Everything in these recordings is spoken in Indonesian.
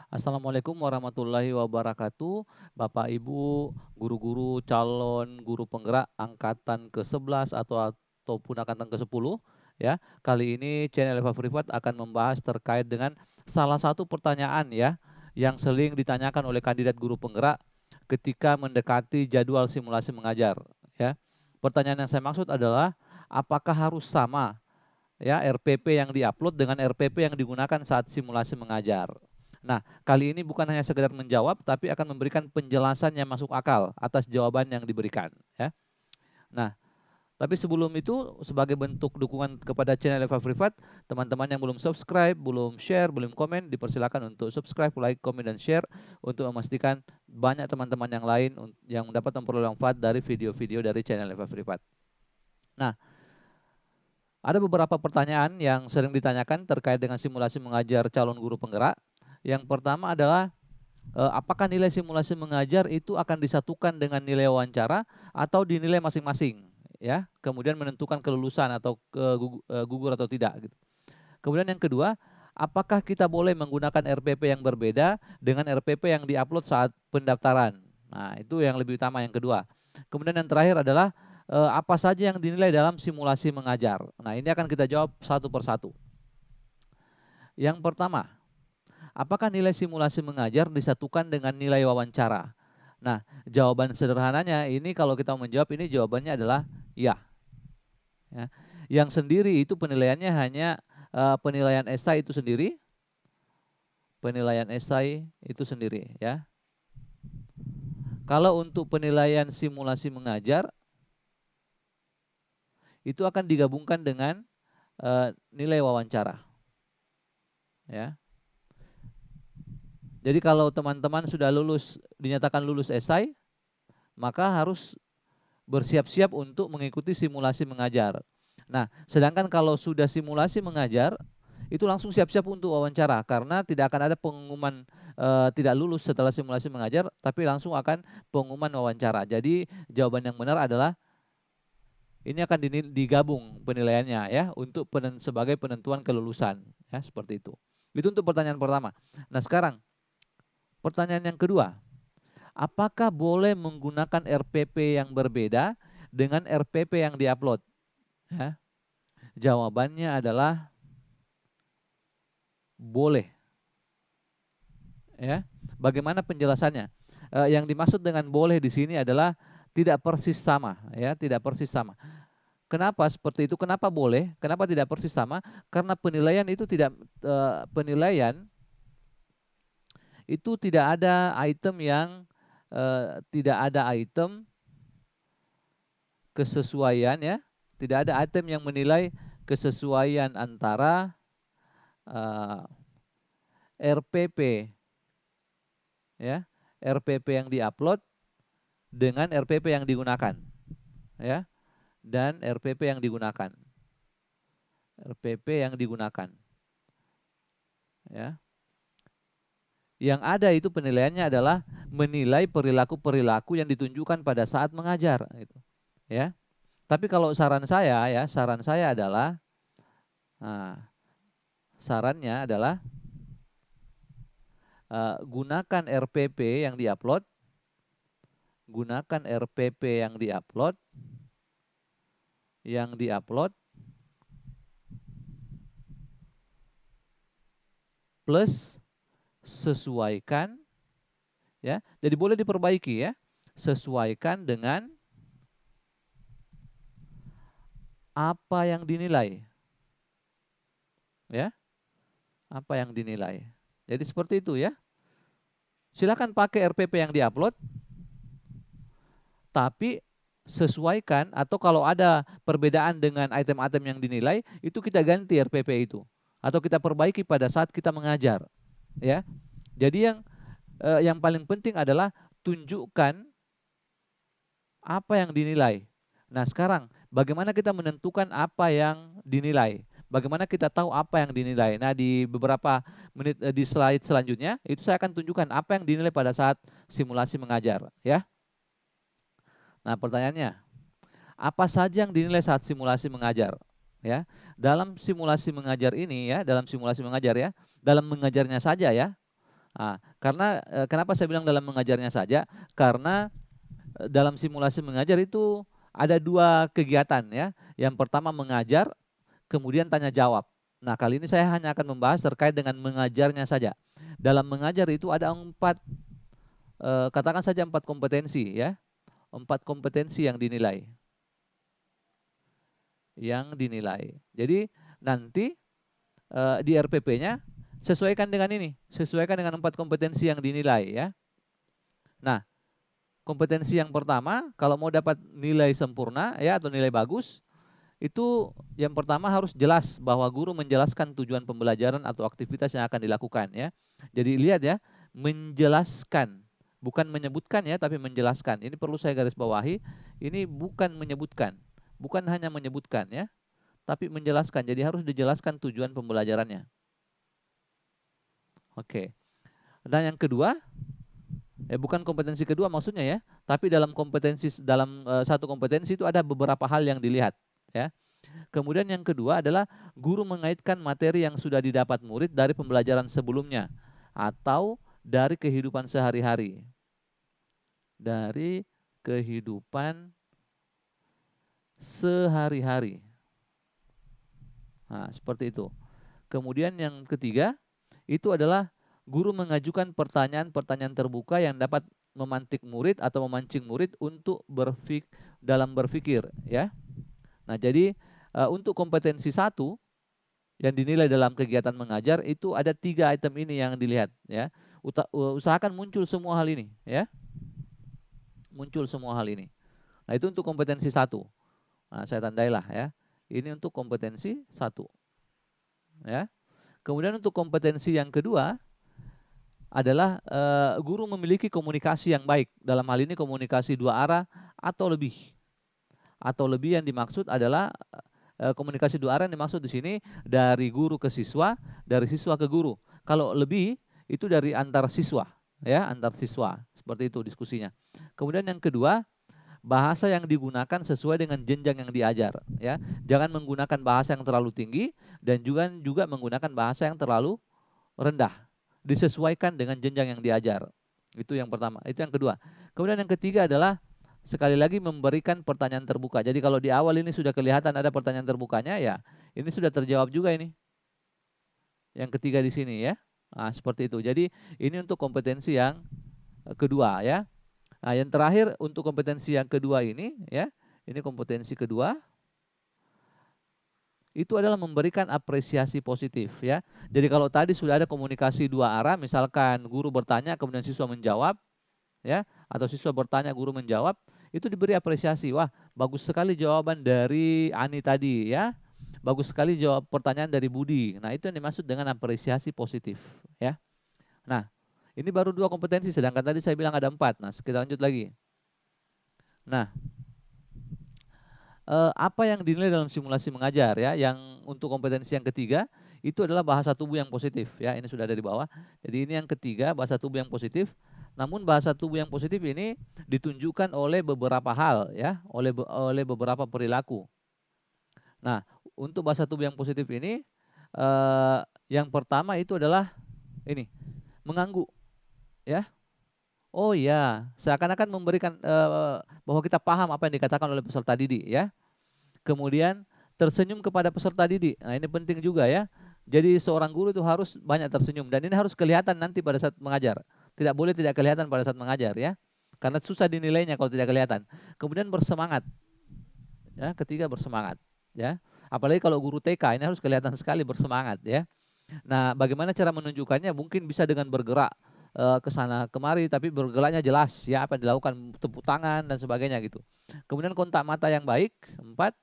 Assalamualaikum warahmatullahi wabarakatuh, Bapak Ibu, guru-guru calon guru penggerak angkatan ke-11 ataupun angkatan ke-10 ya. Kali ini channel Eva Privat akan membahas terkait dengan salah satu pertanyaan ya yang sering ditanyakan oleh kandidat guru penggerak ketika mendekati jadwal simulasi mengajar ya. Pertanyaan yang saya maksud adalah apakah harus sama ya RPP yang diupload dengan RPP yang digunakan saat simulasi mengajar. Nah, kali ini bukan hanya sekedar menjawab, tapi akan memberikan penjelasan yang masuk akal atas jawaban yang diberikan. Ya. Nah, tapi sebelum itu, sebagai bentuk dukungan kepada channel Eva Privat, teman-teman yang belum subscribe, belum share, belum komen, dipersilakan untuk subscribe, like, komen, dan share untuk memastikan banyak teman-teman yang lain yang mendapat memperoleh manfaat dari video-video dari channel Eva Privat. Nah, ada beberapa pertanyaan yang sering ditanyakan terkait dengan simulasi mengajar calon guru penggerak. Yang pertama adalah apakah nilai simulasi mengajar itu akan disatukan dengan nilai wawancara atau dinilai masing-masing, ya. Kemudian menentukan kelulusan atau gugur atau tidak gitu. Kemudian yang kedua, apakah kita boleh menggunakan RPP yang berbeda dengan RPP yang diupload saat pendaftaran? Nah, itu yang lebih utama yang kedua. Kemudian yang terakhir adalah apa saja yang dinilai dalam simulasi mengajar. Nah, ini akan kita jawab satu persatu. Yang pertama, apakah nilai simulasi mengajar disatukan dengan nilai wawancara? Nah, jawaban sederhananya ini kalau kita menjawab ini jawabannya adalah ya. Ya. Yang sendiri itu penilaiannya hanya penilaian esai itu sendiri, penilaian esai itu sendiri ya. Kalau untuk penilaian simulasi mengajar itu akan digabungkan dengan nilai wawancara. Ya. Jadi kalau teman-teman sudah dinyatakan lulus esai, maka harus bersiap-siap untuk mengikuti simulasi mengajar. Nah, sedangkan kalau sudah simulasi mengajar, itu langsung siap-siap untuk wawancara karena tidak akan ada pengumuman tidak lulus setelah simulasi mengajar, tapi langsung akan pengumuman wawancara. Jadi jawaban yang benar adalah ini akan digabung penilaiannya ya untuk sebagai penentuan kelulusan ya seperti itu. Itu untuk pertanyaan pertama. Nah, sekarang pertanyaan yang kedua, apakah boleh menggunakan RPP yang berbeda dengan RPP yang diupload? Ya. Jawabannya adalah boleh. Ya. Bagaimana penjelasannya? Yang dimaksud dengan boleh di sini adalah tidak persis sama, ya, tidak persis sama. Kenapa seperti itu? Kenapa boleh? Kenapa tidak persis sama? Karena penilaian itu tidak ada item yang tidak ada item kesesuaian ya, tidak ada item yang menilai kesesuaian antara RPP ya, RPP yang diupload dengan RPP yang digunakan ya, dan RPP yang digunakan. RPP yang digunakan. Ya. Yang ada itu penilaiannya adalah menilai perilaku-perilaku yang ditunjukkan pada saat mengajar gitu. Ya. Tapi kalau saran saya adalah sarannya adalah gunakan RPP yang diupload, gunakan RPP yang diupload plus sesuaikan ya. Jadi boleh diperbaiki ya. Sesuaikan dengan apa yang dinilai. Ya. Apa yang dinilai. Jadi seperti itu ya. Silakan pakai RPP yang diupload, tapi sesuaikan atau kalau ada perbedaan dengan item-item yang dinilai, itu kita ganti RPP itu atau kita perbaiki pada saat kita mengajar, ya. Jadi yang paling penting adalah tunjukkan apa yang dinilai. Nah, sekarang bagaimana kita menentukan apa yang dinilai? Bagaimana kita tahu apa yang dinilai? Nah, di beberapa menit di slide selanjutnya itu saya akan tunjukkan apa yang dinilai pada saat simulasi mengajar, ya. Nah, pertanyaannya, apa saja yang dinilai saat simulasi mengajar? Ya, dalam simulasi mengajar ini ya, dalam simulasi mengajar ya, dalam mengajarnya saja ya, Karena kenapa saya bilang dalam mengajarnya saja? Karena dalam simulasi mengajar itu ada 2 kegiatan ya. Yang pertama mengajar, kemudian tanya jawab. Nah, kali ini saya hanya akan membahas terkait dengan mengajarnya saja. Dalam mengajar itu ada 4, katakan saja 4 kompetensi ya. 4 kompetensi yang dinilai. Jadi nanti di RPP-nya sesuaikan dengan ini, sesuaikan dengan 4 kompetensi yang dinilai ya. Nah, kompetensi yang pertama kalau mau dapat nilai sempurna ya atau nilai bagus, itu yang pertama harus jelas bahwa guru menjelaskan tujuan pembelajaran atau aktivitas yang akan dilakukan ya. Jadi lihat ya, menjelaskan, bukan menyebutkan ya, tapi menjelaskan. Ini perlu saya garis bawahi, ini bukan menyebutkan, bukan hanya menyebutkan ya, tapi menjelaskan. Jadi harus dijelaskan tujuan pembelajarannya. Oke. Dan yang kedua, bukan kompetensi kedua maksudnya ya, tapi dalam satu kompetensi itu ada beberapa hal yang dilihat ya. Kemudian yang kedua adalah guru mengaitkan materi yang sudah didapat murid dari pembelajaran sebelumnya atau dari kehidupan sehari-hari. Dari kehidupan sehari-hari. Nah, seperti itu. Kemudian yang ketiga, itu adalah guru mengajukan pertanyaan-pertanyaan terbuka yang dapat memantik murid atau memancing murid untuk dalam berpikir ya. Nah, jadi untuk kompetensi 1 yang dinilai dalam kegiatan mengajar itu ada 3 item ini yang dilihat ya. Usahakan muncul semua hal ini ya. Muncul semua hal ini. Nah, itu untuk kompetensi 1. Nah, saya tandailah ya. Ini untuk kompetensi 1. Ya. Kemudian untuk kompetensi yang kedua adalah guru memiliki komunikasi yang baik. Dalam hal ini komunikasi 2 arah atau lebih. Atau lebih yang dimaksud adalah komunikasi 2 arah yang dimaksud di sini dari guru ke siswa, dari siswa ke guru. Kalau lebih itu dari antar siswa, ya, antar siswa. Seperti itu diskusinya. Kemudian yang kedua, bahasa yang digunakan sesuai dengan jenjang yang diajar, ya. Jangan menggunakan bahasa yang terlalu tinggi dan juga menggunakan bahasa yang terlalu rendah. Disesuaikan dengan jenjang yang diajar. Itu yang pertama, itu yang kedua. Kemudian yang ketiga adalah sekali lagi memberikan pertanyaan terbuka. Jadi kalau di awal ini sudah kelihatan ada pertanyaan terbukanya, ya ini sudah terjawab juga ini. Yang ketiga di sini ya. Nah, seperti itu. Jadi ini untuk kompetensi yang kedua ya. Nah, yang terakhir untuk kompetensi yang kedua ini ya. Ini kompetensi kedua. Itu adalah memberikan apresiasi positif ya. Jadi kalau tadi sudah ada komunikasi 2 arah, misalkan guru bertanya kemudian siswa menjawab ya, atau siswa bertanya guru menjawab, itu diberi apresiasi. Wah, bagus sekali jawaban dari Ani tadi ya. Bagus sekali jawab pertanyaan dari Budi. Nah, itu yang dimaksud dengan apresiasi positif ya. Nah, ini baru 2 kompetensi sedangkan tadi saya bilang ada 4. Nah, kita lanjut lagi. Nah, apa yang dinilai dalam simulasi mengajar ya, yang untuk kompetensi yang ketiga itu adalah bahasa tubuh yang positif ya, ini sudah ada di bawah. Jadi ini yang ketiga, bahasa tubuh yang positif. Namun bahasa tubuh yang positif ini ditunjukkan oleh beberapa hal ya, oleh beberapa perilaku. Nah, untuk bahasa tubuh yang positif ini yang pertama itu adalah ini, mengangguk ya. Oh ya, seakan-akan memberikan bahwa kita paham apa yang dikatakan oleh peserta didik ya. Kemudian tersenyum kepada peserta didik. Nah, ini penting juga ya. Jadi seorang guru itu harus banyak tersenyum dan ini harus kelihatan nanti pada saat mengajar. Tidak boleh tidak kelihatan pada saat mengajar ya. Karena susah dinilainya kalau tidak kelihatan. Kemudian bersemangat. Ya, ketiga bersemangat ya. Apalagi kalau guru TK ini harus kelihatan sekali bersemangat ya. Nah, bagaimana cara menunjukkannya? Mungkin bisa dengan bergerak ke sana kemari, tapi bergeraknya jelas ya, apa yang dilakukan, tepuk tangan dan sebagainya gitu. Kemudian kontak mata yang baik. 4,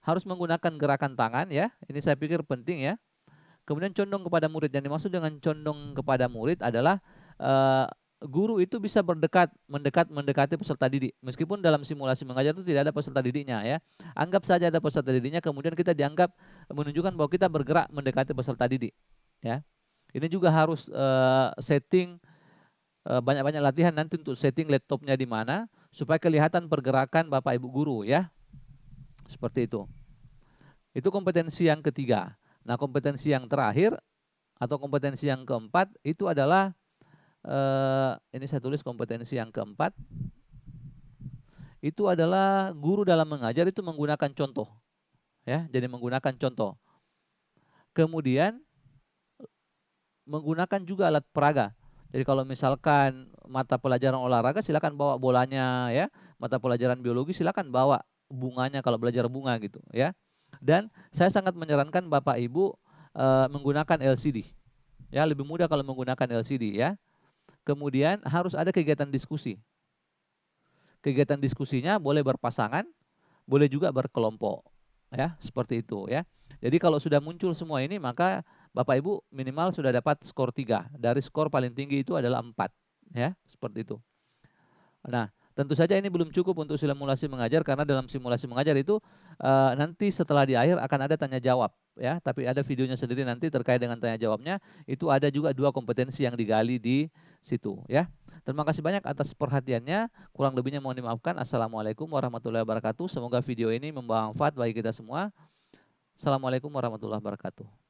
harus menggunakan gerakan tangan ya. Ini saya pikir penting ya. Kemudian condong kepada murid. Yang dimaksud dengan condong kepada murid adalah guru itu bisa mendekati peserta didik. Meskipun dalam simulasi mengajar itu tidak ada peserta didiknya ya. Anggap saja ada peserta didiknya, kemudian kita dianggap menunjukkan bahwa kita bergerak mendekati peserta didik ya. Ini juga harus setting banyak-banyak latihan nanti untuk setting laptopnya di mana supaya kelihatan pergerakan Bapak Ibu guru ya. Seperti itu. Itu kompetensi yang ketiga. Nah, kompetensi yang terakhir atau kompetensi yang keempat itu adalah ini saya tulis kompetensi yang keempat itu adalah guru dalam mengajar itu menggunakan contoh, ya. Jadi menggunakan contoh. Kemudian menggunakan juga alat peraga. Jadi kalau misalkan mata pelajaran olahraga silakan bawa bolanya ya. Mata pelajaran biologi silakan bawa bunganya kalau belajar bunga gitu ya. Dan saya sangat menyarankan Bapak Ibu menggunakan LCD. Ya, lebih mudah kalau menggunakan LCD ya. Kemudian harus ada kegiatan diskusi. Kegiatan diskusinya boleh berpasangan, boleh juga berkelompok. Ya, seperti itu ya. Jadi kalau sudah muncul semua ini maka Bapak Ibu minimal sudah dapat skor 3. Dari skor paling tinggi itu adalah 4. Ya, seperti itu. Nah, tentu saja ini belum cukup untuk simulasi mengajar karena dalam simulasi mengajar itu nanti setelah di akhir akan ada tanya jawab ya, tapi ada videonya sendiri nanti terkait dengan tanya jawabnya. Itu ada juga 2 kompetensi yang digali di situ ya. Terima kasih banyak atas perhatiannya. Kurang lebihnya mohon dimaafkan. Assalamualaikum warahmatullahi wabarakatuh. Semoga video ini membawa manfaat bagi kita semua. Assalamualaikum warahmatullahi wabarakatuh.